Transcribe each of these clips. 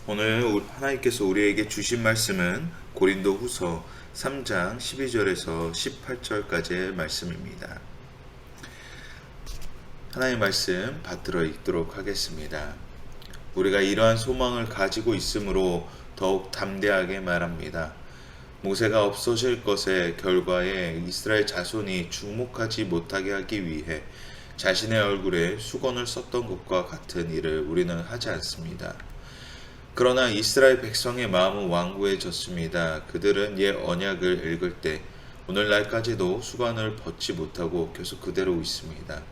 오늘 하나님께서 우리에게 주신 말씀은 고린도 후서 3장 12절에서 18절까지의 말씀입니다. 하나님의 말씀 받들어 읽도록 하겠습니다. 우리가 이러한 소망을 가지고 있으므로 더욱 담대하게 말합니다. 모세가 없어질 것의 결과에 이스라엘 자손이 주목하지 못하게 하기 위해 자신의 얼굴에 수건을 썼던 것과 같은 일을 우리는 하지 않습니다. 그러나 이스라엘 백성의 마음은 완고해졌습니다. 그들은 옛 언약을 읽을 때 오늘날까지도 수건을 벗지 못하고 계속 그대로 있습니다.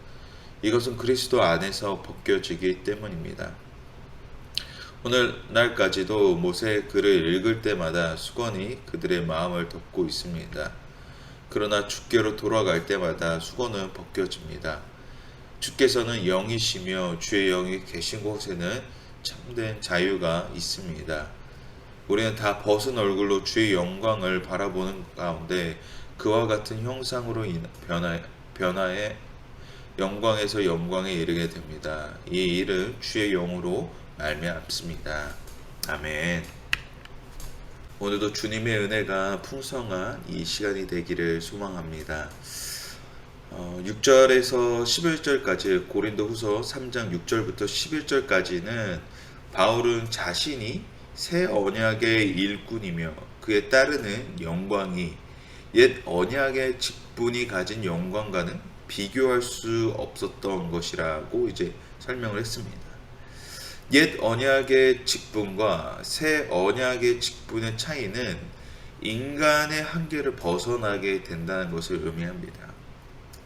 이것은 그리스도 안에서 벗겨지기 때문입니다. 오늘날까지도 모세의 글을 읽을 때마다 수건이 그들의 마음을 덮고 있습니다. 그러나 주께로 돌아갈 때마다 수건은 벗겨집니다. 주께서는 영이시며 주의 영이 계신 곳에는 참된 자유가 있습니다. 우리는 다 벗은 얼굴로 주의 영광을 바라보는 가운데 그와 같은 형상으로 변화해 영광에서 영광에 이르게 됩니다. 이 일은 주의 영으로 말미암습니다. 아멘. 오늘도 주님의 은혜가 풍성한 이 시간이 되기를 소망합니다. 6절에서 11절까지 고린도 후서 3장 6절부터 11절까지는 바울은 자신이 새 언약의 일꾼이며 그에 따르는 영광이 옛 언약의 직분이 가진 영광과는 비교할 수 없었던 것이라고 이제 설명을 했습니다. 옛 언약의 직분과 새 언약의 직분의 차이는 인간의 한계를 벗어나게 된다는 것을 의미합니다.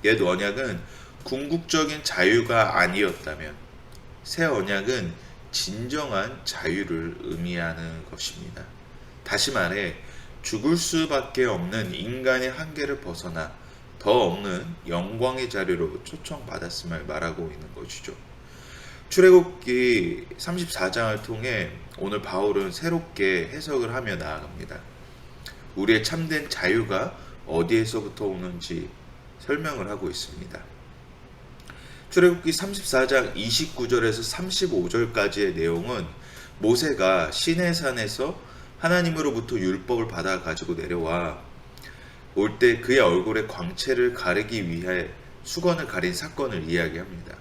옛 언약은 궁극적인 자유가 아니었다면 새 언약은 진정한 자유를 의미하는 것입니다. 다시 말해 죽을 수밖에 없는 인간의 한계를 벗어나 더 없는 영광의 자리로 초청받았음을 말하고 있는 것이죠. 출애굽기 34장을 통해 오늘 바울은 새롭게 해석을 하며 나아갑니다. 우리의 참된 자유가 어디에서부터 오는지 설명을 하고 있습니다. 출애굽기 34장 29절에서 35절까지의 내용은 모세가 시내산에서 하나님으로부터 율법을 받아 가지고 내려와 올 때 그의 얼굴에 광채를 가리기 위해 수건을 가린 사건을 이야기합니다.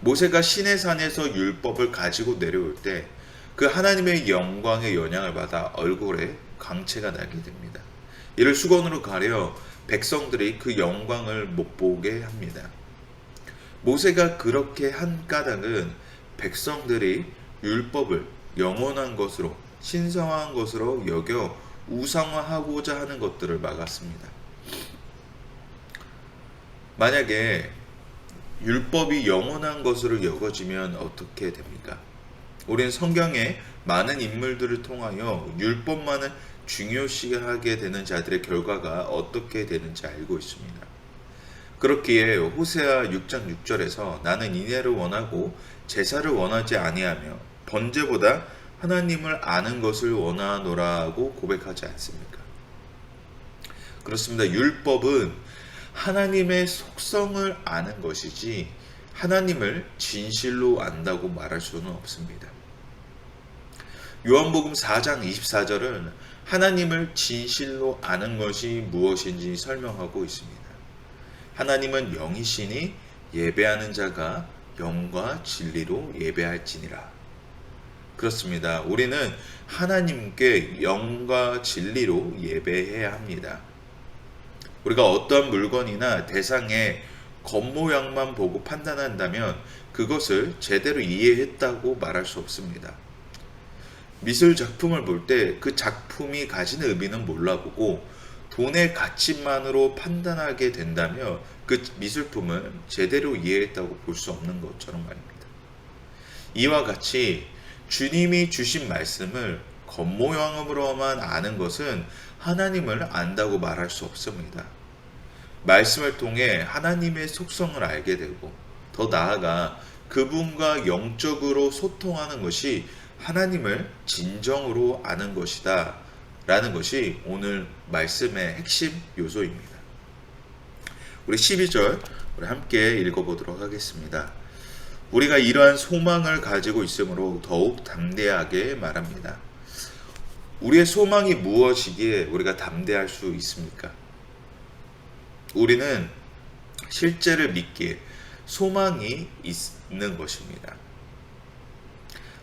모세가 시내산에서 율법을 가지고 내려올 때 그 하나님의 영광의 영향을 받아 얼굴에 광채가 나게 됩니다. 이를 수건으로 가려 백성들이 그 영광을 못 보게 합니다. 모세가 그렇게 한 까닭은 백성들이 율법을 영원한 것으로 신성한 것으로 여겨 우상화하고자 하는 것들을 막았습니다. 만약에 율법이 영원한 것으로 여겨지면 어떻게 됩니까? 우리는 성경의 많은 인물들을 통하여 율법만을 중요시하게 되는 자들의 결과가 어떻게 되는지 알고 있습니다. 그렇기에 호세아 6장 6절에서 나는 인애를 원하고 제사를 원하지 아니하며 번제보다 하나님을 아는 것을 원하노라고 고백하지 않습니까? 그렇습니다. 율법은 하나님의 속성을 아는 것이지 하나님을 진실로 안다고 말할 수는 없습니다. 요한복음 4장 24절은 하나님을 진실로 아는 것이 무엇인지 설명하고 있습니다. 하나님은 영이시니 예배하는 자가 영과 진리로 예배할지니라. 그렇습니다. 우리는 하나님께 영과 진리로 예배해야 합니다. 우리가 어떠한 물건이나 대상의 겉모양만 보고 판단한다면 그것을 제대로 이해했다고 말할 수 없습니다. 미술 작품을 볼 때 그 작품이 가진 의미는 몰라보고 돈의 가치만으로 판단하게 된다면 그 미술품을 제대로 이해했다고 볼 수 없는 것처럼 말입니다. 이와 같이 주님이 주신 말씀을 겉모양으로만 아는 것은 하나님을 안다고 말할 수 없습니다. 말씀을 통해 하나님의 속성을 알게 되고 더 나아가 그분과 영적으로 소통하는 것이 하나님을 진정으로 아는 것이다 라는 것이 오늘 말씀의 핵심 요소입니다. 우리 12절 우리 함께 읽어보도록 하겠습니다. 우리가 이러한 소망을 가지고 있으므로 더욱 담대하게 말합니다. 우리의 소망이 무엇이기에 우리가 담대할 수 있습니까? 우리는 실제를 믿기에 소망이 있는 것입니다.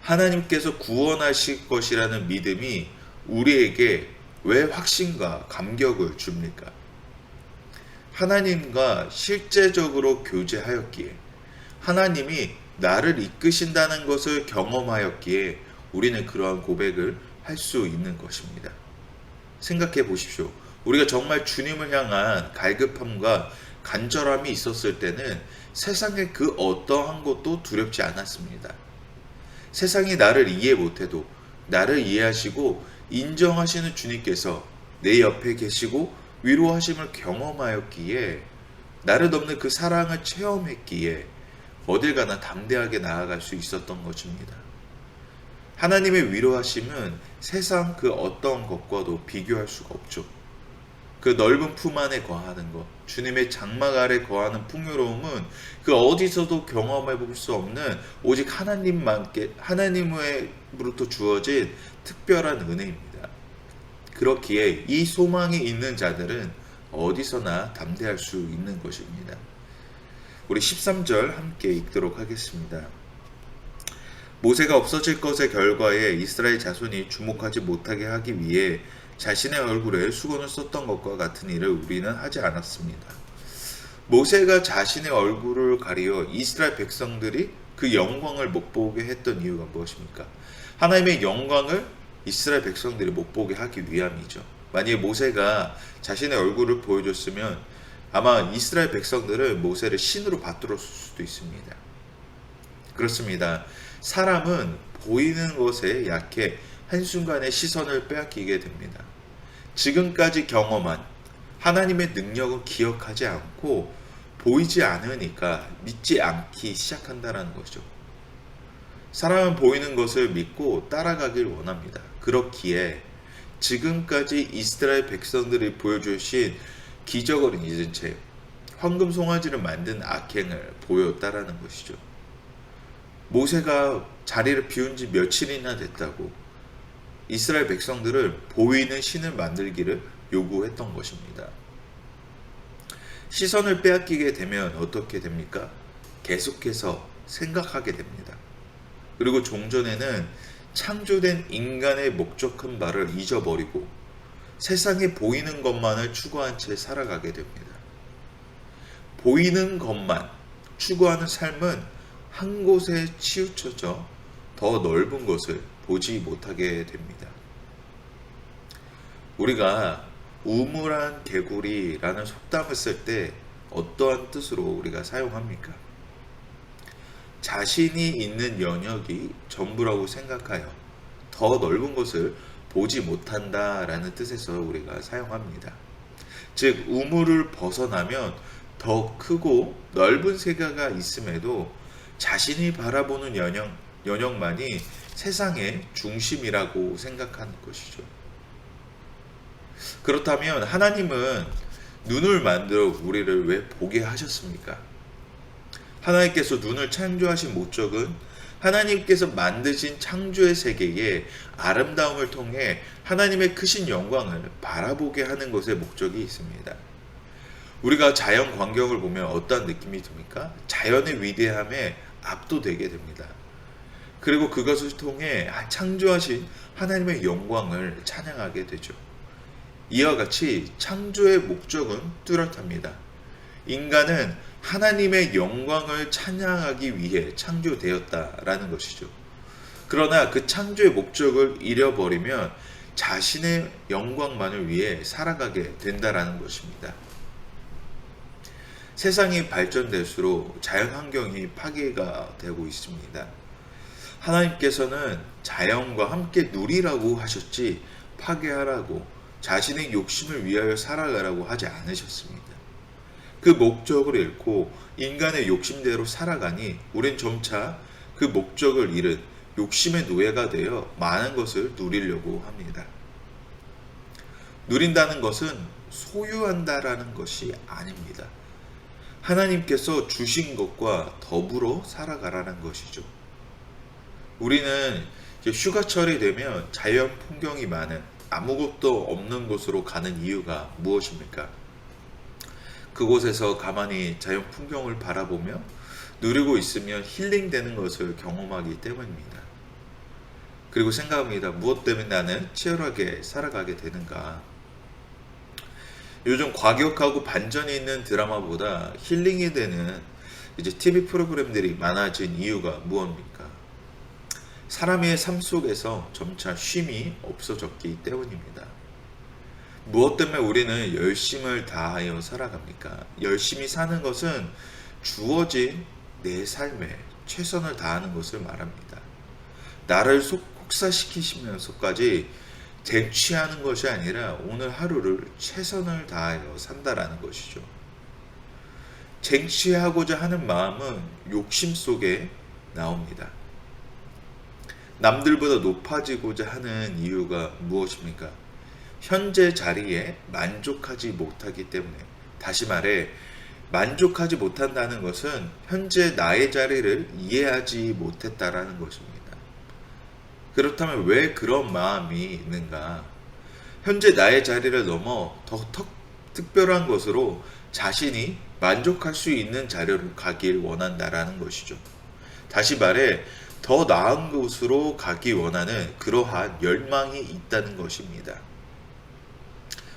하나님께서 구원하실 것이라는 믿음이 우리에게 왜 확신과 감격을 줍니까? 하나님과 실제적으로 교제하였기에, 하나님이 나를 이끄신다는 것을 경험하였기에 우리는 그러한 고백을 할 수 있는 것입니다. 생각해 보십시오. 우리가 정말 주님을 향한 갈급함과 간절함이 있었을 때는 세상의 그 어떠한 것도 두렵지 않았습니다. 세상이 나를 이해 못해도 나를 이해하시고 인정하시는 주님께서 내 옆에 계시고 위로하심을 경험하였기에, 나를 덮는 그 사랑을 체험했기에 어딜 가나 담대하게 나아갈 수 있었던 것입니다. 하나님의 위로하심은 세상 그 어떤 것과도 비교할 수가 없죠. 그 넓은 품 안에 거하는 것, 주님의 장막 아래 거하는 풍요로움은 그 어디서도 경험해 볼 수 없는 오직 하나님으로부터 주어진 특별한 은혜입니다. 그렇기에 이 소망이 있는 자들은 어디서나 담대할 수 있는 것입니다. 우리 13절 함께 읽도록 하겠습니다. 모세가 없어질 것의 결과에 이스라엘 자손이 주목하지 못하게 하기 위해 자신의 얼굴에 수건을 썼던 것과 같은 일을 우리는 하지 않았습니다. 모세가 자신의 얼굴을 가리어 이스라엘 백성들이 그 영광을 못 보게 했던 이유가 무엇입니까? 하나님의 영광을 이스라엘 백성들이 못 보게 하기 위함이죠. 만약에 모세가 자신의 얼굴을 보여줬으면 아마 이스라엘 백성들은 모세를 신으로 받들었을 수도 있습니다. 그렇습니다. 사람은 보이는 것에 약해 한순간에 시선을 빼앗기게 됩니다. 지금까지 경험한 하나님의 능력을 기억하지 않고 보이지 않으니까 믿지 않기 시작한다는 거죠. 사람은 보이는 것을 믿고 따라가길 원합니다. 그렇기에 지금까지 이스라엘 백성들이 보여주신 기적을 잊은 채 황금 송아지를 만든 악행을 보였다라는 것이죠. 모세가 자리를 비운 지 며칠이나 됐다고 이스라엘 백성들을 보이는 신을 만들기를 요구했던 것입니다. 시선을 빼앗기게 되면 어떻게 됩니까? 계속해서 생각하게 됩니다. 그리고 종전에는 창조된 인간의 목적한 바를 잊어버리고 세상에 보이는 것만을 추구한 채 살아가게 됩니다. 보이는 것만 추구하는 삶은 한 곳에 치우쳐져 더 넓은 것을 보지 못하게 됩니다. 우리가 우물한 개구리라는 속담을 쓸 때 어떠한 뜻으로 우리가 사용합니까? 자신이 있는 영역이 전부라고 생각하여 더 넓은 것을 보지 못한다라는 뜻에서 우리가 사용합니다. 즉, 우물을 벗어나면 더 크고 넓은 세계가 있음에도 자신이 바라보는 영역만이 세상의 중심이라고 생각하는 것이죠. 그렇다면 하나님은 눈을 만들어 우리를 왜 보게 하셨습니까? 하나님께서 눈을 창조하신 목적은 하나님께서 만드신 창조의 세계의 아름다움을 통해 하나님의 크신 영광을 바라보게 하는 것에 목적이 있습니다. 우리가 자연 광경을 보면 어떤 느낌이 듭니까? 자연의 위대함에 압도되게 됩니다. 그리고 그것을 통해 창조하신 하나님의 영광을 찬양하게 되죠. 이와 같이 창조의 목적은 뚜렷합니다. 인간은 하나님의 영광을 찬양하기 위해 창조되었다라는 것이죠. 그러나 그 창조의 목적을 잃어버리면 자신의 영광만을 위해 살아가게 된다라는 것입니다. 세상이 발전될수록 자연환경이 파괴가 되고 있습니다. 하나님께서는 자연과 함께 누리라고 하셨지 파괴하라고 자신의 욕심을 위하여 살아가라고 하지 않으셨습니다. 그 목적을 잃고 인간의 욕심대로 살아가니 우린 점차 그 목적을 잃은 욕심의 노예가 되어 많은 것을 누리려고 합니다. 누린다는 것은 소유한다라는 것이 아닙니다. 하나님께서 주신 것과 더불어 살아가라는 것이죠. 우리는 이제 휴가철이 되면 자연 풍경이 많은 아무것도 없는 곳으로 가는 이유가 무엇입니까? 그곳에서 가만히 자연 풍경을 바라보며 누리고 있으면 힐링되는 것을 경험하기 때문입니다. 그리고 생각합니다. 무엇 때문에 나는 치열하게 살아가게 되는가? 요즘 과격하고 반전이 있는 드라마보다 힐링이 되는 이제 TV 프로그램들이 많아진 이유가 무엇입니까? 사람의 삶 속에서 점차 쉼이 없어졌기 때문입니다. 무엇 때문에 우리는 열심을 다하여 살아갑니까? 열심히 사는 것은 주어진 내 삶에 최선을 다하는 것을 말합니다. 나를 혹사시키시면서까지 쟁취하는 것이 아니라 오늘 하루를 최선을 다하여 산다라는 것이죠. 쟁취하고자 하는 마음은 욕심 속에 나옵니다. 남들보다 높아지고자 하는 이유가 무엇입니까? 현재 자리에 만족하지 못하기 때문에, 다시 말해 만족하지 못한다는 것은 현재 나의 자리를 이해하지 못했다라는 것입니다. 그렇다면 왜 그런 마음이 있는가? 현재 나의 자리를 넘어 더 특별한 것으로 자신이 만족할 수 있는 자리로 가길 원한다라는 것이죠. 다시 말해 더 나은 곳으로 가기 원하는 그러한 열망이 있다는 것입니다.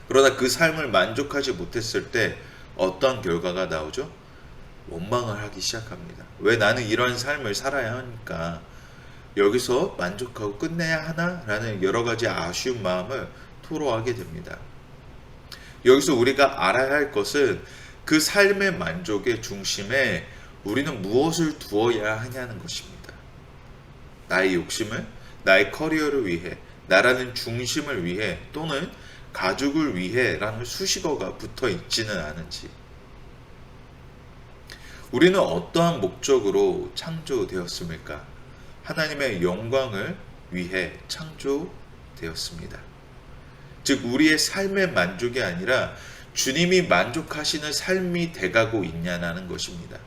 그러나 그 삶을 만족하지 못했을 때 어떤 결과가 나오죠? 원망을 하기 시작합니다. 왜 나는 이런 삶을 살아야 하니까 여기서 만족하고 끝내야 하나? 라는 여러 가지 아쉬운 마음을 토로하게 됩니다. 여기서 우리가 알아야 할 것은 그 삶의 만족의 중심에 우리는 무엇을 두어야 하냐는 것입니다. 나의 욕심을, 나의 커리어를 위해, 나라는 중심을 위해 또는 가족을 위해 라는 수식어가 붙어 있지는 않은지, 우리는 어떠한 목적으로 창조되었습니까? 하나님의 영광을 위해 창조되었습니다. 즉 우리의 삶의 만족이 아니라 주님이 만족하시는 삶이 돼가고 있냐는 것입니다.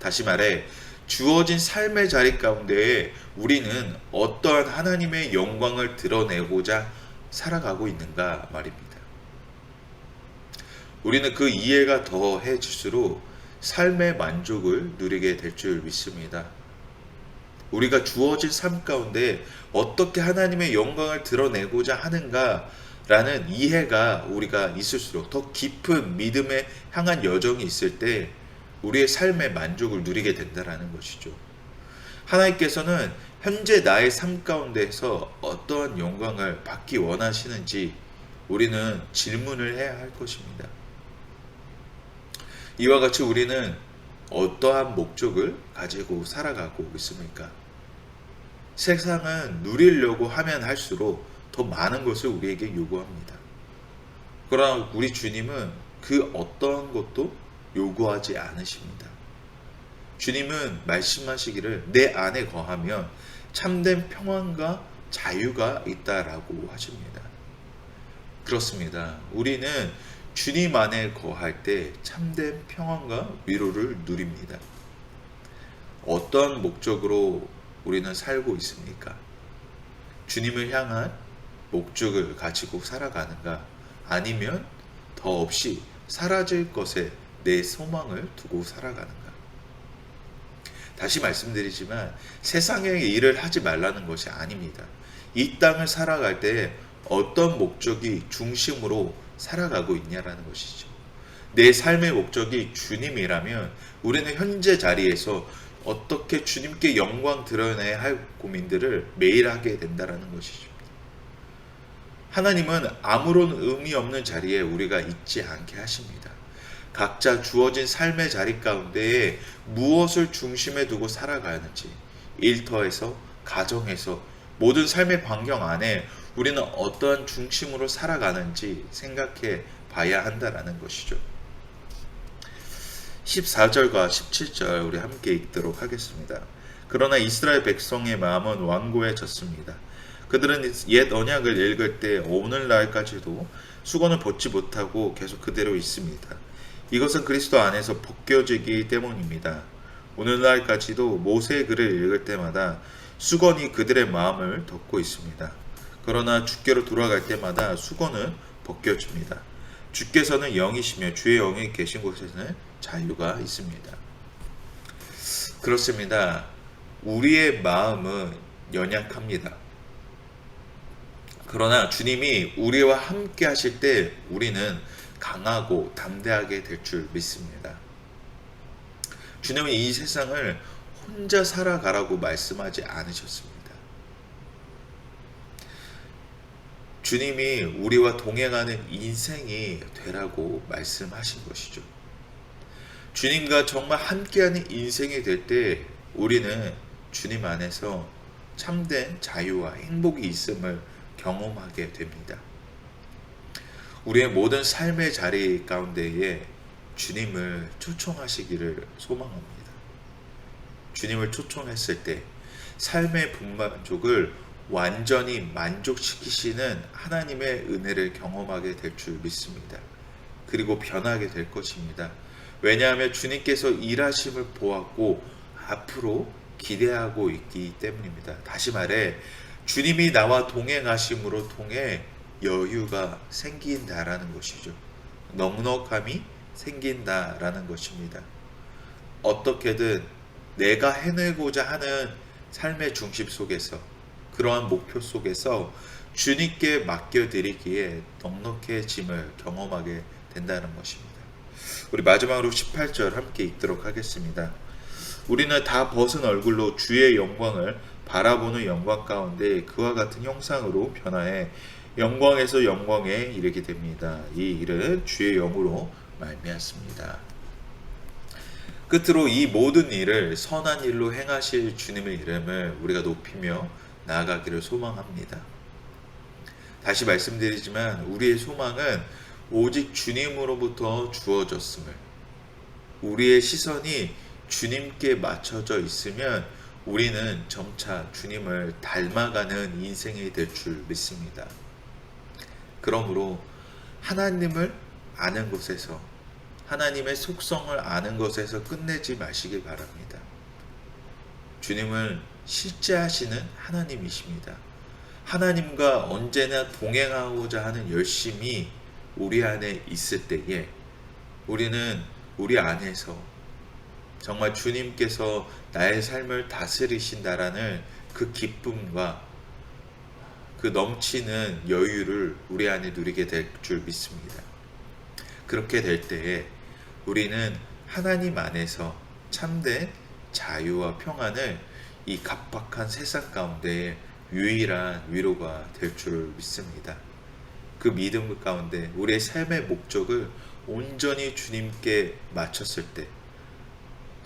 다시 말해 주어진 삶의 자리 가운데에 우리는 어떠한 하나님의 영광을 드러내고자 살아가고 있는가 말입니다. 우리는 그 이해가 더해질수록 삶의 만족을 누리게 될 줄 믿습니다. 우리가 주어진 삶 가운데 어떻게 하나님의 영광을 드러내고자 하는가라는 이해가 우리가 있을수록 더 깊은 믿음에 향한 여정이 있을 때 우리의 삶의 만족을 누리게 된다는 것이죠. 하나님께서는 현재 나의 삶 가운데서 어떠한 영광을 받기 원하시는지 우리는 질문을 해야 할 것입니다. 이와 같이 우리는 어떠한 목적을 가지고 살아가고 있습니까? 세상은 누리려고 하면 할수록 더 많은 것을 우리에게 요구합니다. 그러나 우리 주님은 그 어떠한 것도 요구하지 않으십니다. 주님은 말씀하시기를 내 안에 거하면 참된 평안과 자유가 있다라고 하십니다. 그렇습니다. 우리는 주님 안에 거할 때 참된 평안과 위로를 누립니다. 어떤 목적으로 우리는 살고 있습니까? 주님을 향한 목적을 가지고 살아가는가? 아니면 더 없이 사라질 것에 내 소망을 두고 살아가는가? 다시 말씀드리지만 세상의 일을 하지 말라는 것이 아닙니다. 이 땅을 살아갈 때 어떤 목적이 중심으로 살아가고 있냐라는 것이죠. 내 삶의 목적이 주님이라면 우리는 현재 자리에서 어떻게 주님께 영광 드러내야 할 고민들을 매일 하게 된다는 것이죠. 하나님은 아무런 의미 없는 자리에 우리가 있지 않게 하십니다. 각자 주어진 삶의 자리 가운데에 무엇을 중심에 두고 살아가는지, 일터에서, 가정에서, 모든 삶의 반경 안에 우리는 어떠한 중심으로 살아가는지 생각해 봐야 한다는 것이죠. 14절과 17절 우리 함께 읽도록 하겠습니다. 그러나 이스라엘 백성의 마음은 완고해졌습니다. 그들은 옛 언약을 읽을 때 오늘날까지도 수건을 벗지 못하고 계속 그대로 있습니다. 이것은 그리스도 안에서 벗겨지기 때문입니다. 오늘날까지도 모세의 글을 읽을 때마다 수건이 그들의 마음을 덮고 있습니다. 그러나 주께로 돌아갈 때마다 수건은 벗겨집니다. 주께서는 영이시며 주의 영이 계신 곳에는 자유가 있습니다. 그렇습니다. 우리의 마음은 연약합니다. 그러나 주님이 우리와 함께 하실 때 우리는 강하고 담대하게 될 줄 믿습니다. 주님은 이 세상을 혼자 살아가라고 말씀하지 않으셨습니다. 주님이 우리와 동행하는 인생이 되라고 말씀하신 것이죠. 주님과 정말 함께하는 인생이 될 때 우리는 주님 안에서 참된 자유와 행복이 있음을 경험하게 됩니다. 우리의 모든 삶의 자리 가운데에 주님을 초청하시기를 소망합니다. 주님을 초청했을 때 삶의 분만족을 완전히 만족시키시는 하나님의 은혜를 경험하게 될 줄 믿습니다. 그리고 변하게 될 것입니다. 왜냐하면 주님께서 일하심을 보았고 앞으로 기대하고 있기 때문입니다. 다시 말해 주님이 나와 동행하심으로 통해 여유가 생긴다라는 것이죠. 넉넉함이 생긴다라는 것입니다. 어떻게든 내가 해내고자 하는 삶의 중심 속에서 그러한 목표 속에서 주님께 맡겨드리기에 넉넉해짐을 경험하게 된다는 것입니다. 우리 마지막으로 18절 함께 읽도록 하겠습니다. 우리는 다 벗은 얼굴로 주의 영광을 바라보는 영광 가운데 그와 같은 형상으로 변화해 영광에서 영광에 이르게 됩니다. 이 일은 주의 영으로 말미암습니다. 끝으로 이 모든 일을 선한 일로 행하실 주님의 이름을 우리가 높이며 나아가기를 소망합니다. 다시 말씀드리지만 우리의 소망은 오직 주님으로부터 주어졌음을, 우리의 시선이 주님께 맞춰져 있으면 우리는 점차 주님을 닮아가는 인생이 될 줄 믿습니다. 그러므로 하나님을 아는 것에서, 하나님의 속성을 아는 것에서 끝내지 마시길 바랍니다. 주님은 실제하시는 하나님이십니다. 하나님과 언제나 동행하고자 하는 열심이 우리 안에 있을 때에 우리는 우리 안에서 정말 주님께서 나의 삶을 다스리신다라는 그 기쁨과 그 넘치는 여유를 우리 안에 누리게 될 줄 믿습니다. 그렇게 될 때에 우리는 하나님 안에서 참된 자유와 평안을 이 각박한 세상 가운데 유일한 위로가 될 줄 믿습니다. 그 믿음 가운데 우리의 삶의 목적을 온전히 주님께 맞췄을 때,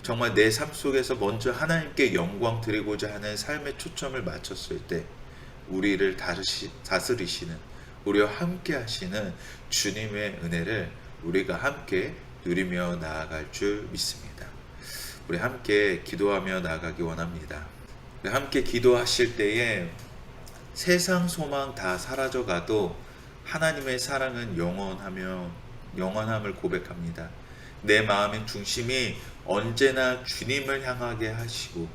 정말 내 삶 속에서 먼저 하나님께 영광 드리고자 하는 삶의 초점을 맞췄을 때 우리를 다스리시는, 우리와 함께 하시는 주님의 은혜를 우리가 함께 누리며 나아갈 줄 믿습니다. 우리 함께 기도하며 나아가기 원합니다. 우리 함께 기도하실 때에 세상 소망 다 사라져가도 하나님의 사랑은 영원함을 고백합니다. 내 마음의 중심이 언제나 주님을 향하게 하시고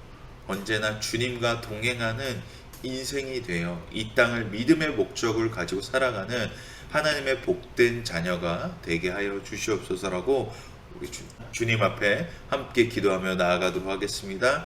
언제나 주님과 동행하는 인생이 되어 이 땅을 믿음의 목적을 가지고 살아가는 하나님의 복된 자녀가 되게 하여 주시옵소서라고 우리 주님 앞에 함께 기도하며 나아가도록 하겠습니다.